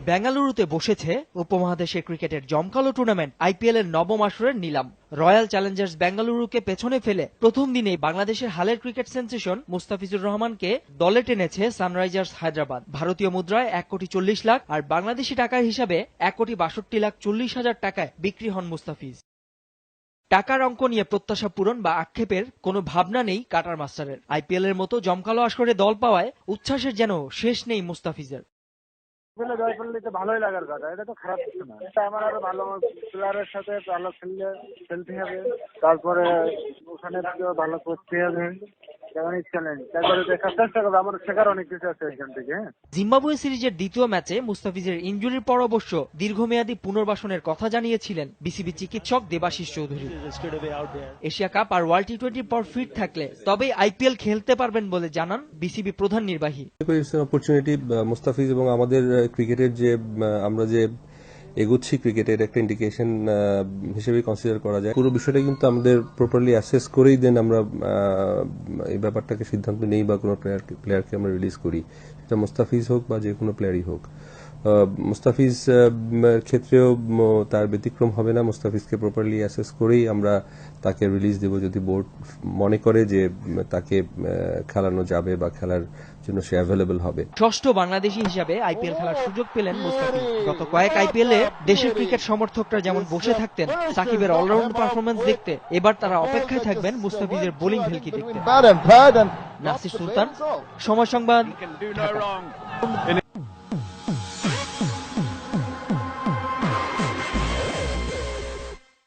বেঙ্গালুরুতে বসেছে উপমহাদেশের ক্রিকেটের জমকালো টুর্নামেন্ট আইপিএল এর নবম আসরের নিলাম। রয়্যাল চ্যালেঞ্জার্স বেঙ্গালুরুকে পেছনে ফেলে প্রথম দিনেই বাংলাদেশের হালের ক্রিকেট সেন্সেশন মুস্তাফিজুর রহমানকে দলে টেনেছে সানরাইজার্স হায়দ্রাবাদ। ভারতীয় মুদ্রায় 1,40,00,000 আর বাংলাদেশি টাকার হিসাবে 1,62,40,000 টাকায় বিক্রি হন মুস্তাফিজ। টাকার অঙ্ক নিয়ে প্রত্যাশা পূরণ বা আক্ষেপের কোনো ভাবনা নেই কাটার মাস্টারের। আইপিএল এর মতো জমকালো আসরে দল পাওয়ায় উচ্ছ্বাসের যেন শেষ নেই মুস্তাফিজের। জয় করলে তো ভালোই লাগার কথা, এটা তো খারাপ কিছু না। এটা আমার আরো ভালো প্লেয়ারের সাথে ভালো খেলতে হবে, তারপরে ওখানে ভালো করতে হবে। জিম্বাবুয়ে সিরিজের দ্বিতীয় ম্যাচে মুস্তাফিজের ইনজুরির পর অবশ্য দীর্ঘমেয়াদী পুনর্বাসনের কথা জানিয়েছিলেন বিসিবি চিকিৎসক দেবাশিস চৌধুরী। এশিয়া কাপ আর ওয়ার্ল্ড টি20 পর ফিট থাকলে তবেই আইপিএল খেলতে পারবেন বলে জানান বিসিবি প্রধান নির্বাহী। অপরচুনিটি মুস্তাফিজ এবং আমাদের ক্রিকেটের যে আমরা যে এগোচ্ছি ক্রিকেটের একটা ইন্ডিকেশন হিসেবে কনসিডার করা যায়। পুরো বিষয়টা কিন্তু আমাদের প্রপারলি অ্যাসেস করেই দেন আমরা এই ব্যাপারটাকে সিদ্ধান্ত নেই বা কোনো প্লেয়ারকে আমরা রিলিজ করি, সেটা মুস্তাফিজ হোক বা যে কোনো প্লেয়ারই হোক। মুস্তাফিজ ক্ষেত্রেও তার ব্যতিক্রম হবে না। মুস্তাফিজকে প্রপারলি অ্যাসেস করেই আমরা তাকে রিলিজ দেব যদি বোর্ড মনে করে যে তাকে খেলানো যাবে বা খেলার জন্য সে অ্যাভেলেবল হবে। ষষ্ঠ বাংলাদেশী হিসাবে আইপিএল খেলার সুযোগ পেলেন মুস্তাফিজ। গত কয়েক আইপিএলে দেশের ক্রিকেট সমর্থকরা যেমন বসে থাকতেন সাকিবের অলরাউন্ড পারফরমেন্স দেখতে, এবার তারা অপেক্ষায় থাকবেন মুস্তাফিজের বোলিং ভেলকি দেখতে। নাসির সুলতান, সময় সংবাদ, ঢাকা।